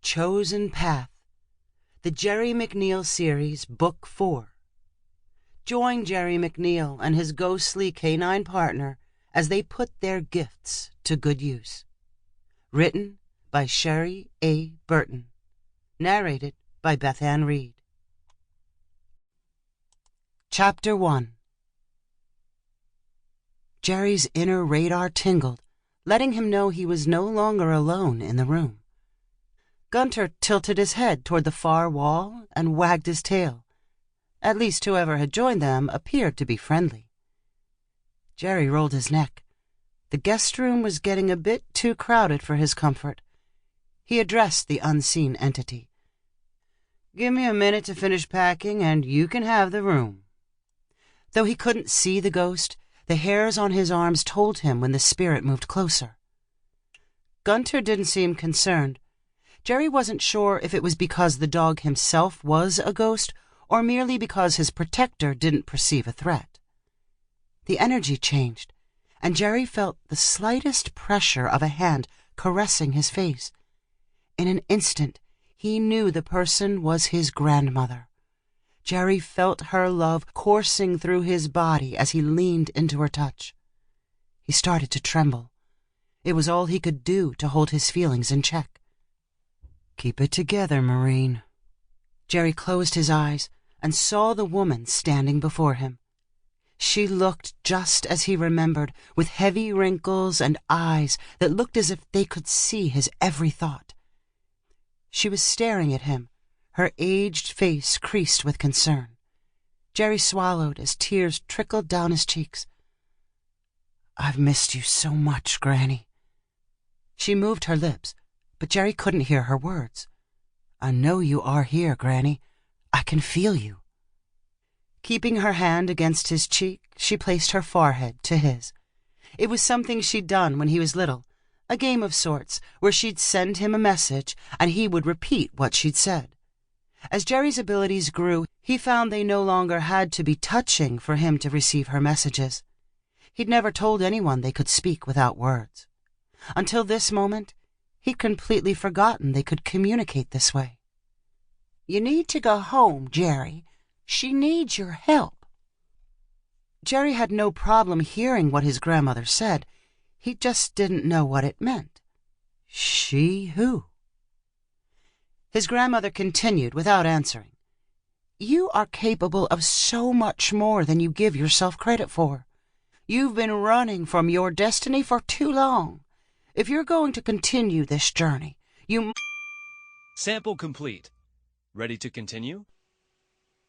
Chosen Path, the Jerry McNeal series, Book 4. Join Jerry McNeal and his ghostly K-9 partner as they put their gifts to good use. Written by Sherry A. Burton. Narrated by Bethanne Reid. Chapter 1. Jerry's inner radar tingled, letting him know he was no longer alone in the room. Gunter tilted his head toward the far wall and wagged his tail. At least whoever had joined them appeared to be friendly. Jerry rolled his neck. The guest room was getting a bit too crowded for his comfort. He addressed the unseen entity. "Give me a minute to finish packing, and you can have the room." Though he couldn't see the ghost, the hairs on his arms told him when the spirit moved closer. Gunter didn't seem concerned. Jerry wasn't sure if it was because the dog himself was a ghost or merely because his protector didn't perceive a threat. The energy changed, and Jerry felt the slightest pressure of a hand caressing his face. In an instant, he knew the person was his grandmother. Jerry felt her love coursing through his body as he leaned into her touch. He started to tremble. It was all he could do to hold his feelings in check. "Keep it together, Marine." Jerry closed his eyes and saw the woman standing before him. She looked just as he remembered, with heavy wrinkles and eyes that looked as if they could see his every thought. She was staring at him, her aged face creased with concern. Jerry swallowed as tears trickled down his cheeks. "I've missed you so much, Granny." She moved her lips, but Jerry couldn't hear her words. "I know you are here, Granny. I can feel you." Keeping her hand against his cheek, she placed her forehead to his. It was something she'd done when he was little, a game of sorts where she'd send him a message and he would repeat what she'd said. As Jerry's abilities grew, he found they no longer had to be touching for him to receive her messages. He'd never told anyone they could speak without words. Until this moment, he'd completely forgotten they could communicate this way. "You need to go home, Jerry. She needs your help." Jerry had no problem hearing what his grandmother said. He just didn't know what it meant. She who? His grandmother continued without answering. "You are capable of so much more than you give yourself credit for. You've been running from your destiny for too long. If you're going to continue this journey, you..." Sample complete. Ready to continue?